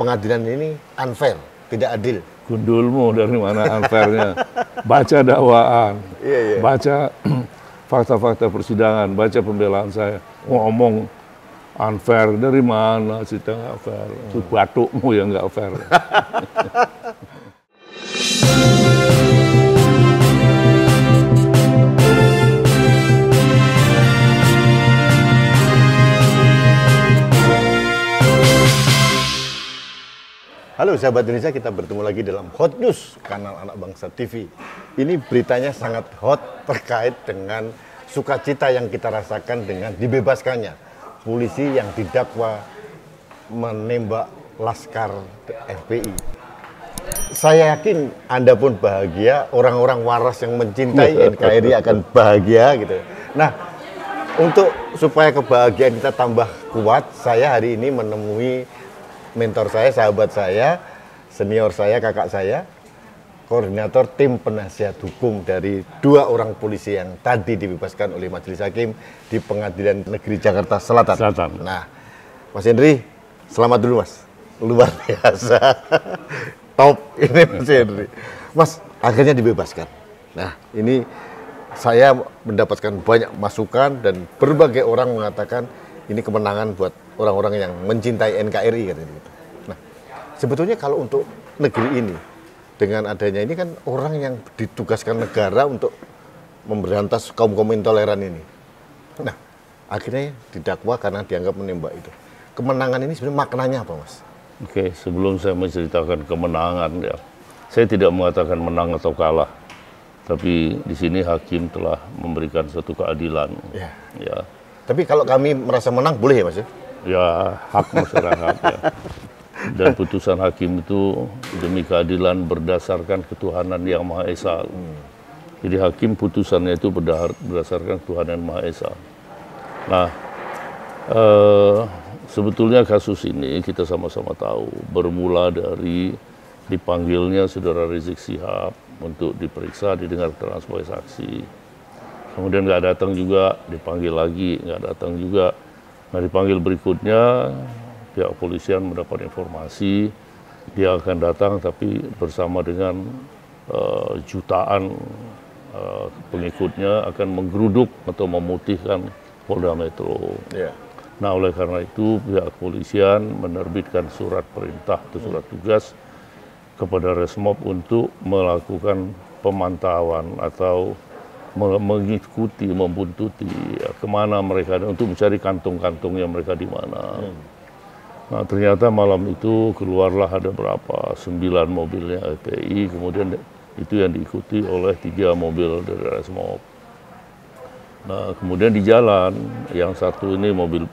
pengadilan ini unfair, tidak adil. Gundulmu dari mana unfairnya? Baca dakwaan, baca fakta-fakta persidangan, baca pembelaan saya. Ngomong unfair dari mana? Cerita nggak fair. Itu batukmu yang nggak fair. Halo sahabat Indonesia, kita bertemu lagi dalam Hot News kanal Anak Bangsa TV. Ini beritanya sangat hot terkait dengan sukacita yang kita rasakan dengan dibebaskannya polisi yang didakwa menembak Laskar FPI. Saya yakin Anda pun bahagia, orang-orang waras yang mencintai NKRI akan bahagia gitu. Nah, untuk supaya kebahagiaan kita tambah kuat, saya hari ini menemui mentor saya, sahabat saya, senior saya, kakak saya, koordinator tim penasihat hukum dari dua orang polisi yang tadi dibebaskan oleh Majelis Hakim di Pengadilan Negeri Jakarta Selatan. Nah, Mas Henry, selamat dulu Mas. Luar biasa. Top ini Mas Henry. Mas, akhirnya dibebaskan. Nah, ini saya mendapatkan banyak masukan dan berbagai orang mengatakan ini kemenangan buat orang-orang yang mencintai NKRI katanya gitu. Nah, sebetulnya kalau untuk negeri ini dengan adanya ini kan orang yang ditugaskan negara untuk memberantas kaum-kaum intoleran ini. Nah, akhirnya didakwa karena dianggap menembak itu. Kemenangan ini sebenarnya maknanya apa, Mas? Oke, sebelum saya menceritakan kemenangan ya, saya tidak mengatakan menang atau kalah. Tapi di sini hakim telah memberikan suatu keadilan. Ya. Tapi kalau kami merasa menang boleh ya, Mas? Ya, hak masyarakat ya. Dan putusan hakim itu demi keadilan berdasarkan ketuhanan yang Maha Esa. Jadi hakim putusannya itu berdasarkan ketuhanan yang Maha Esa. Nah, sebetulnya kasus ini kita sama-sama tahu bermula dari dipanggilnya Saudara Rizik Syihab untuk diperiksa, didengar keterangan sebagai saksi. Kemudian nggak datang juga, dipanggil lagi, nggak datang juga. Nah, dipanggil berikutnya, pihak kepolisian mendapat informasi dia akan datang, tapi bersama dengan jutaan pengikutnya akan menggeruduk atau memutihkan Polda Metro. Nah, oleh karena itu pihak kepolisian menerbitkan surat perintah atau surat tugas kepada Resmob untuk melakukan pemantauan atau mengikuti, membuntuti ya, kemana mereka untuk mencari kantung-kantungnya mereka di mana. Nah, ternyata malam itu keluarlah ada berapa 9 mobilnya FPI, kemudian itu yang diikuti oleh 3 mobil dari Resmob. Nah, kemudian di jalan yang satu ini mobil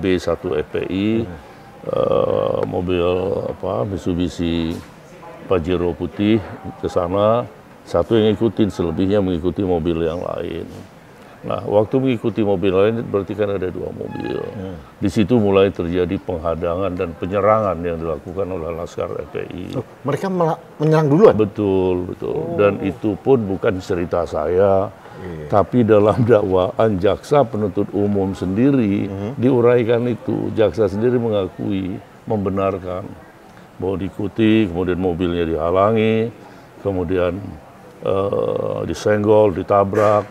B1 FPI, mobil Mitsubishi Pajero putih ke sana. Satu yang ngikutin, selebihnya mengikuti mobil yang lain. Nah, waktu mengikuti mobil lain berarti kan ada 2 mobil. Di situ mulai terjadi penghadangan dan penyerangan yang dilakukan oleh Laskar FPI. Mereka menyerang duluan? Betul. Dan itu pun bukan cerita saya, tapi dalam dakwaan jaksa penuntut umum sendiri diuraikan itu. Jaksa sendiri mengakui, membenarkan bahwa diikuti, kemudian mobilnya dihalangi, kemudian disenggol, ditabrak,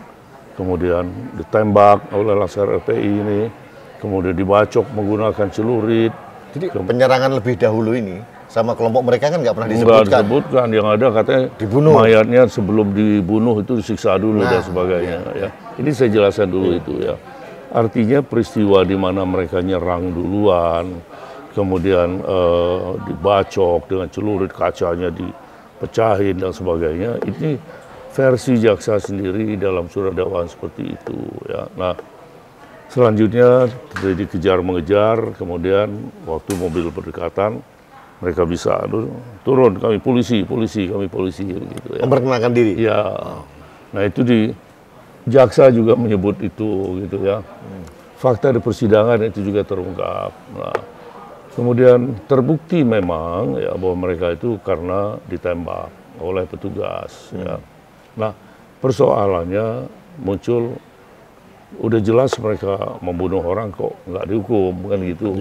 kemudian ditembak oleh Laskar FPI ini, kemudian dibacok menggunakan celurit. Jadi penyerangan lebih dahulu ini sama kelompok mereka kan nggak pernah disebutkan? Nggak disebutkan, yang ada katanya dibunuh. Mayatnya sebelum dibunuh itu disiksa dulu dan sebagainya. Ya. Ini saya jelaskan dulu itu ya. Artinya peristiwa di mana mereka nyerang duluan, kemudian dibacok dengan celurit, kacanya dipecahin dan sebagainya. Ini versi jaksa sendiri dalam surat dakwaan seperti itu. Ya. Nah, selanjutnya terjadi kejar mengejar, kemudian waktu mobil berdekatan mereka bisa turun, kami polisi gitu ya. Memperkenalkan diri. Ya. Nah, itu jaksa juga menyebut itu gitu ya. Fakta di persidangan itu juga terungkap. Nah, kemudian terbukti memang ya bahwa mereka itu karena ditembak oleh petugas. Ya. Nah, persoalannya muncul, udah jelas mereka membunuh orang kok nggak dihukum, bukan gitu.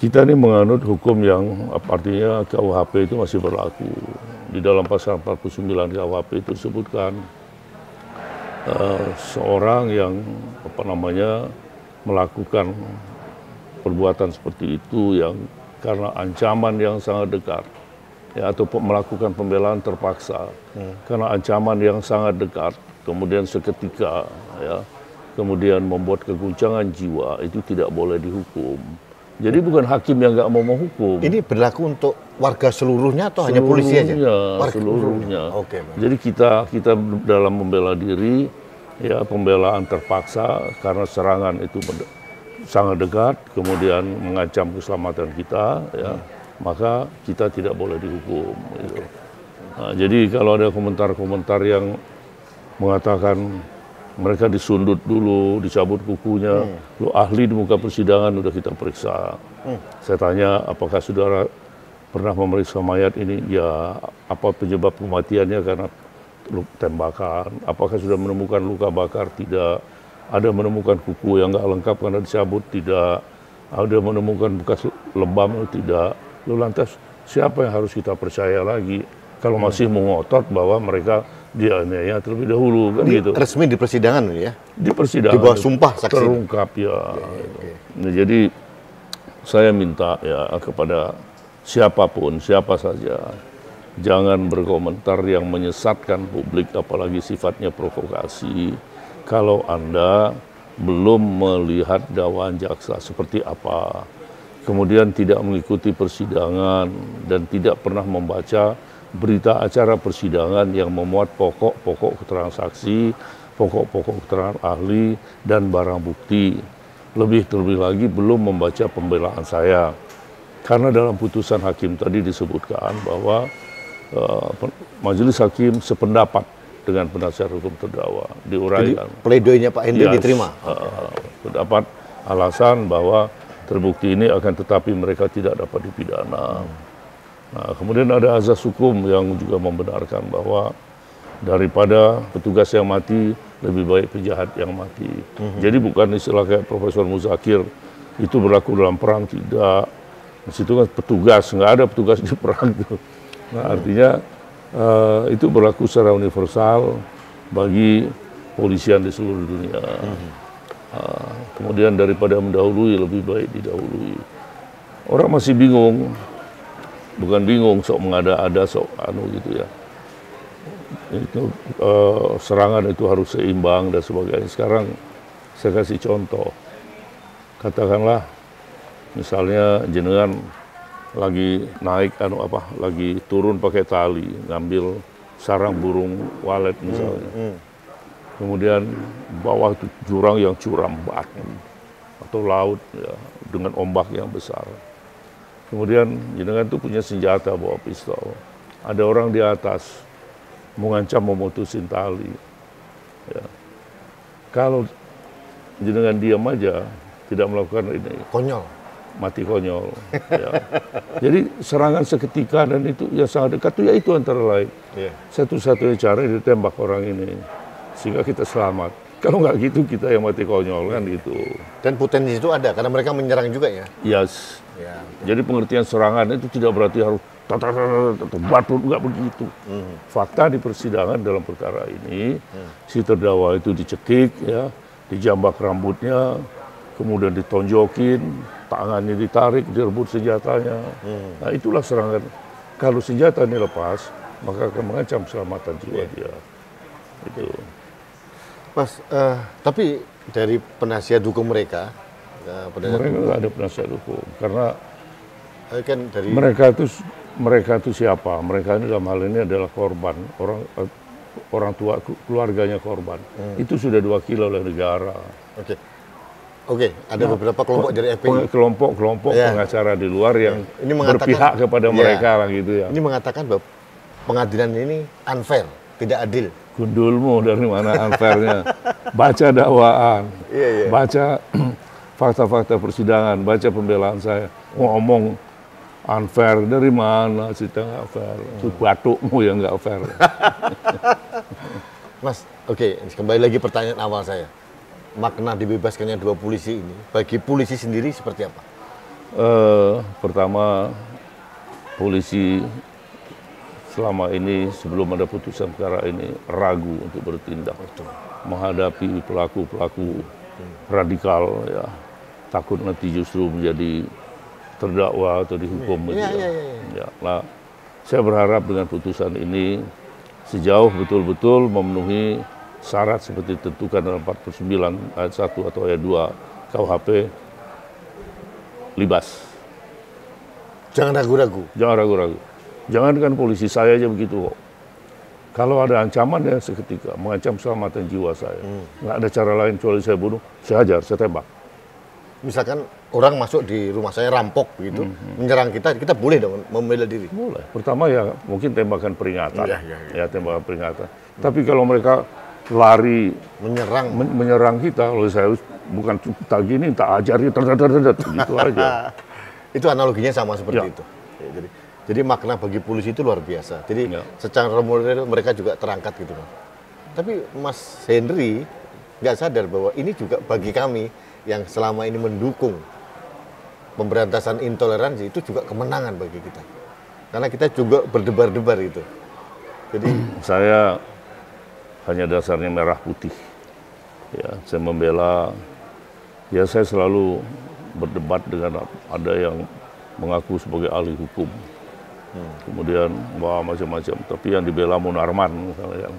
Kita ini menganut hukum yang artinya KUHP itu masih berlaku. Di dalam pasal 49 KUHP itu disebutkan seorang yang melakukan perbuatan seperti itu yang karena ancaman yang sangat dekat, ya, atau melakukan pembelaan terpaksa karena ancaman yang sangat dekat, kemudian seketika, ya, kemudian membuat keguncangan jiwa, itu tidak boleh dihukum. Jadi bukan hakim yang nggak mau menghukum. Ini berlaku untuk warga seluruhnya atau hanya polisi aja? Seluruhnya. Oke. Jadi kita dalam membela diri, ya, pembelaan terpaksa karena serangan itu sangat dekat, kemudian mengancam keselamatan kita, ya, maka kita tidak boleh dihukum. Gitu. Nah, jadi kalau ada komentar-komentar yang mengatakan mereka disundut dulu, dicabut kukunya, lu ahli di muka persidangan udah kita periksa. Saya tanya, apakah saudara pernah memeriksa mayat ini? Ya, apa penyebab kematiannya karena tembakan? Apakah sudah menemukan luka bakar? Tidak. Ada menemukan kuku yang nggak lengkap karena dicabut? Tidak. Ada menemukan bekas lebam? Tidak. Lalu lantas siapa yang harus kita percaya lagi? Kalau masih mengotot bahwa mereka dianiaya terlebih dahulu, kan gitu. Resmi di persidangan ya? Di persidangan. Di bawah sumpah saksi. Terungkap ya. Nah, jadi saya minta ya kepada siapapun, siapa saja, jangan berkomentar yang menyesatkan publik, apalagi sifatnya provokasi. Kalau Anda belum melihat dakwaan jaksa seperti apa, kemudian tidak mengikuti persidangan dan tidak pernah membaca berita acara persidangan yang memuat pokok-pokok keterangan saksi, pokok-pokok keterangan ahli, dan barang bukti. Terlebih lagi belum membaca pembelaan saya. Karena dalam putusan hakim tadi disebutkan bahwa majelis hakim sependapat dengan penasihat hukum terdakwa. Diuraikan. Jadi pledoinya Pak Hendri diterima? Pendapat alasan bahwa terbukti ini akan tetapi mereka tidak dapat dipidana. Nah, kemudian ada azas hukum yang juga membenarkan bahwa daripada petugas yang mati, lebih baik penjahat yang mati. Jadi bukan istilah kayak Profesor Muzakir, itu berlaku dalam perang, tidak. Di situ kan petugas, nggak ada petugas di perang itu. Nah, artinya itu berlaku secara universal bagi polisian di seluruh dunia. Kemudian daripada mendahului, lebih baik didahului. Orang masih bingung. Bukan bingung, sok mengada-ada, sok gitu ya. Itu serangan itu harus seimbang dan sebagainya. Sekarang saya kasih contoh. Katakanlah misalnya jenengan lagi naik lagi turun pakai tali, ngambil sarang burung walet misalnya. Kemudian bawah itu jurang yang curam banget atau laut ya, dengan ombak yang besar. Kemudian jenengan tuh punya senjata, bawa pistol. Ada orang di atas mengancam memutusin tali. Ya. Kalau jenengan diam aja, tidak melakukan ini, konyol, mati konyol. Ya. Jadi serangan seketika dan itu yang sangat dekat itu, ya itu antara lain. Satu-satunya cara ditembak orang ini sehingga kita selamat. Kalau nggak gitu kita yang mati konyol kan gitu. Dan potensi itu ada karena mereka menyerang juga ya. Yes. Ya. Jadi pengertian serangan itu tidak berarti harus batu, nggak begitu. Fakta di persidangan dalam perkara ini, si terdakwa itu dicekik, ya, dijambak rambutnya, kemudian ditonjokin, tangannya ditarik, direbut senjatanya. Nah itulah serangan. Kalau senjata ini lepas, maka akan mengancam keselamatan jiwa dia. Itu. Mas, tapi dari penasihat hukum mereka nggak ada penasihat hukum karena kan dari mereka itu siapa? Mereka ini dalam hal ini adalah korban, orang tua keluarganya korban. Itu sudah diwakili oleh negara. Oke, ada beberapa kelompok dari FPI. Kelompok pengacara di luar yang ini berpihak kepada mereka lah gitu ya. Ini mengatakan bahwa pengadilan ini unfair, tidak adil. Gundulmu dari mana unfairnya? Baca dakwaan, baca fakta-fakta persidangan, baca pembelaan saya. Ngomong unfair dari mana? Cerita nggak fair. Itu batukmu yang nggak fair. Mas, kembali lagi pertanyaan awal saya. Makna dibebaskannya 2 polisi ini, bagi polisi sendiri seperti apa? Pertama, polisi selama ini sebelum ada putusan perkara ini ragu untuk bertindak menghadapi pelaku-pelaku radikal, ya, takut nanti justru menjadi terdakwa atau dihukum. Ya. Nah, saya berharap dengan putusan ini sejauh betul-betul memenuhi syarat seperti ditentukan dalam 49 ayat 1 atau ayat 2 KUHP, libas. Jangan ragu-ragu. Jangan ragu-ragu. Jangankan polisi, saya aja begitu kok. Kalau ada ancaman ya seketika, mengancam keselamatan jiwa saya. Nggak ada cara lain kecuali saya bunuh, saya hajar, saya tembak. Misalkan orang masuk di rumah saya rampok begitu, menyerang kita, kita boleh dong membela diri? Boleh. Pertama ya mungkin tembakan peringatan. Ya, tembakan peringatan. Tapi kalau mereka lari menyerang kita, kalau saya bukan tak gini, tak ajar, gitu aja. Itu analoginya sama seperti itu. Ya, jadi makna bagi polisi itu luar biasa. Jadi secara moral mereka juga terangkat gitu, Mas. Tapi Mas Henry nggak sadar bahwa ini juga bagi kami yang selama ini mendukung pemberantasan intoleransi itu juga kemenangan bagi kita. Karena kita juga berdebar-debar itu. Jadi saya hanya dasarnya merah putih. Ya, saya membela. Ya, saya selalu berdebat dengan ada yang mengaku sebagai ahli hukum. Kemudian macam-macam. Tapi yang dibela Munarman misalnya.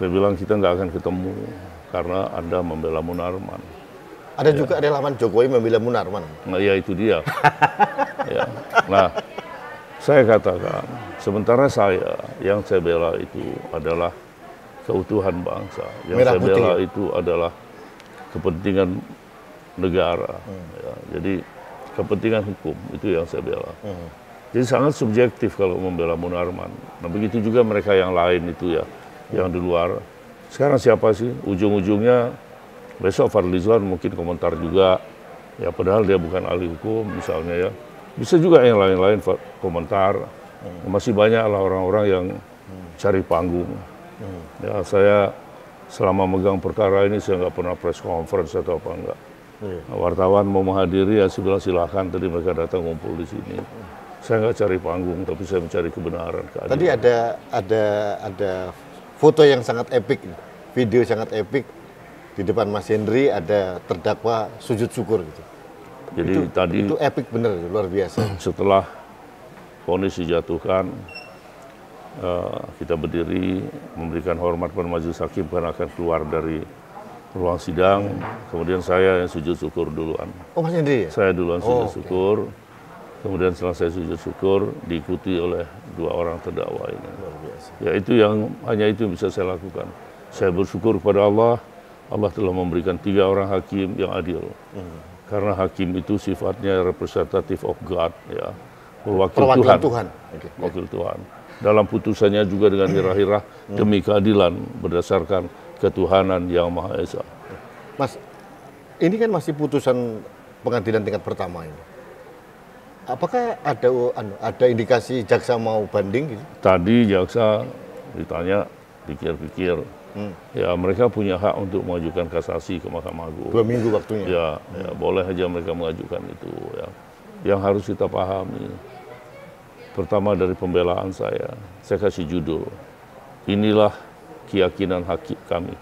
Saya bilang kita nggak akan ketemu karena Anda membela Munarman. Ada juga relawan Jokowi membela Munarman. Nah, ya itu dia. Ya. Nah, saya katakan, sementara yang saya bela itu adalah keutuhan bangsa. Yang Merah saya putih, bela ya? itu adalah kepentingan negara. Ya. Jadi kepentingan hukum itu yang saya bela. Jadi sangat subjektif kalau membela Munarman. Nah begitu juga mereka yang lain itu ya, yang di luar. Sekarang siapa sih? Ujung-ujungnya besok Fadlizon mungkin komentar juga. Ya padahal dia bukan ahli hukum misalnya ya. Bisa juga yang lain-lain komentar. Masih banyak lah orang-orang yang cari panggung. Ya saya selama megang perkara ini saya nggak pernah press conference atau apa enggak. Nah, wartawan mau menghadiri ya silakan. Tadi mereka datang ngumpul di sini. Saya nggak cari panggung, tapi saya mencari kebenaran. Keadilan. Tadi ada foto yang sangat epik, video sangat epik di depan Mas Henry ada terdakwa sujud syukur gitu. Jadi itu epik bener, luar biasa. Setelah vonis dijatuhkan, kita berdiri memberikan hormat pada majelis hakim karena akan keluar dari ruang sidang. Kemudian saya yang sujud syukur duluan. Oh Mas Henry ya? Saya duluan sujud syukur. Kemudian setelah saya sujud syukur, diikuti oleh 2 orang terdakwa ini. Luar biasa. Ya itu hanya itu yang bisa saya lakukan. Saya bersyukur kepada Allah telah memberikan 3 orang hakim yang adil. Karena hakim itu sifatnya representative of God, ya, perwakilan Tuhan. Okay. Wakil Tuhan. Dalam putusannya juga dengan hirah-hirah demi keadilan berdasarkan ketuhanan yang Maha Esa. Mas, ini kan masih putusan pengadilan tingkat pertama ini. Apakah ada indikasi jaksa mau banding gitu? Tadi jaksa ditanya, pikir-pikir, ya mereka punya hak untuk mengajukan kasasi ke Mahkamah Agung. 2 minggu waktunya. Ya, boleh aja mereka mengajukan itu. Ya. Yang harus kita pahami, pertama dari pembelaan saya kasih judul, inilah keyakinan hakim kami.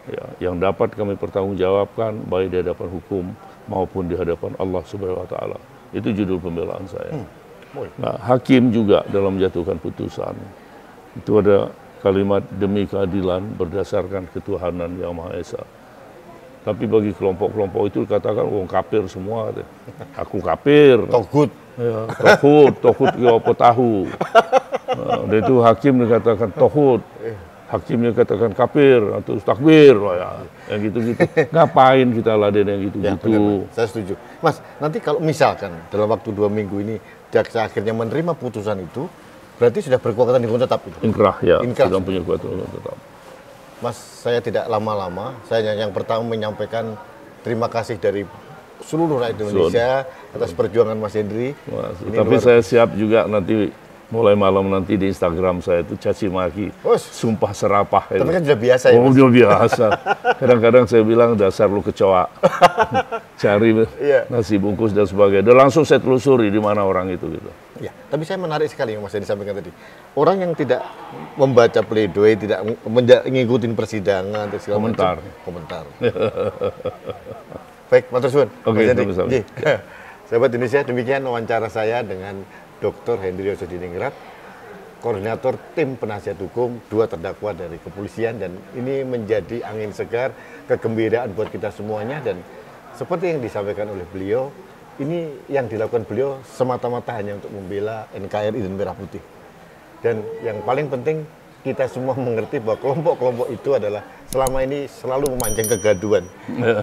Ya, yang dapat kami pertanggungjawabkan baik di hadapan hukum maupun di hadapan Allah Subhanahu wa Ta'ala. Itu judul pembelaan saya. Nah, hakim juga dalam menjatuhkan putusan itu ada kalimat demi keadilan berdasarkan ketuhanan yang Maha Esa. Tapi bagi kelompok-kelompok itu dikatakan wong kafir semua. Aku kafir. Togut. Ya, tohut ya apa tahu. Dan itu hakim dikatakan tohut. Hakimnya katakan kafir atau takbir, ya. Yang gitu-gitu. Ngapain kita laden yang gitu-gitu? Ya, saya setuju. Mas, nanti kalau misalkan dalam waktu 2 minggu ini jaksa akhirnya menerima putusan itu, berarti sudah berkekuatan hukum tetap itu? Inkrah, ya. Inkrah. Sudah punya kekuatan hukum tetap. Mas, saya tidak lama-lama. Saya yang pertama menyampaikan terima kasih dari seluruh rakyat Indonesia atas perjuangan Mas Henry. Tapi saya siap juga nanti mulai malam nanti di Instagram saya itu caci maki, sumpah serapah. Tapi kan sudah biasa ya? Oh, udah biasa. Kadang-kadang saya bilang dasar lu kecoa, cari nasi bungkus dan sebagainya. Dan langsung saya telusuri di mana orang itu gitu. Ya, tapi saya menarik sekali yang Mas Edi sampaikan tadi. Orang yang tidak membaca pledoi, tidak mengikuti persidangan, komentar. Baik, matur suwun. Oke, sama-sama. Sahabat Indonesia, demikian wawancara saya dengan Dr. Hendri Yosodiningrat, koordinator tim penasihat hukum 2 terdakwa dari kepolisian, dan ini menjadi angin segar, kegembiraan buat kita semuanya. Dan seperti yang disampaikan oleh beliau, ini yang dilakukan beliau semata-mata hanya untuk membela NKRI dan Merah Putih. Dan yang paling penting, kita semua mengerti bahwa kelompok-kelompok itu adalah selama ini selalu memancing kegaduhan.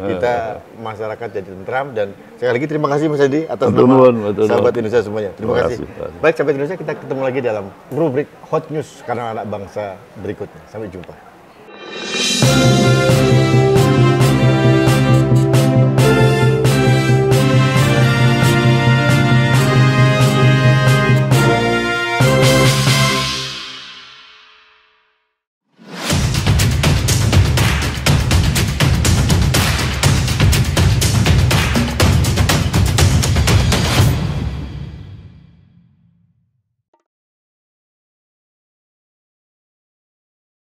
Kita masyarakat jadi tentram. Dan sekali lagi terima kasih Mas Edi atas nama sahabat Indonesia semuanya. Terima kasih. Baik sahabat Indonesia, kita ketemu lagi dalam rubrik Hot News Kanal Anak Bangsa berikutnya. Sampai jumpa.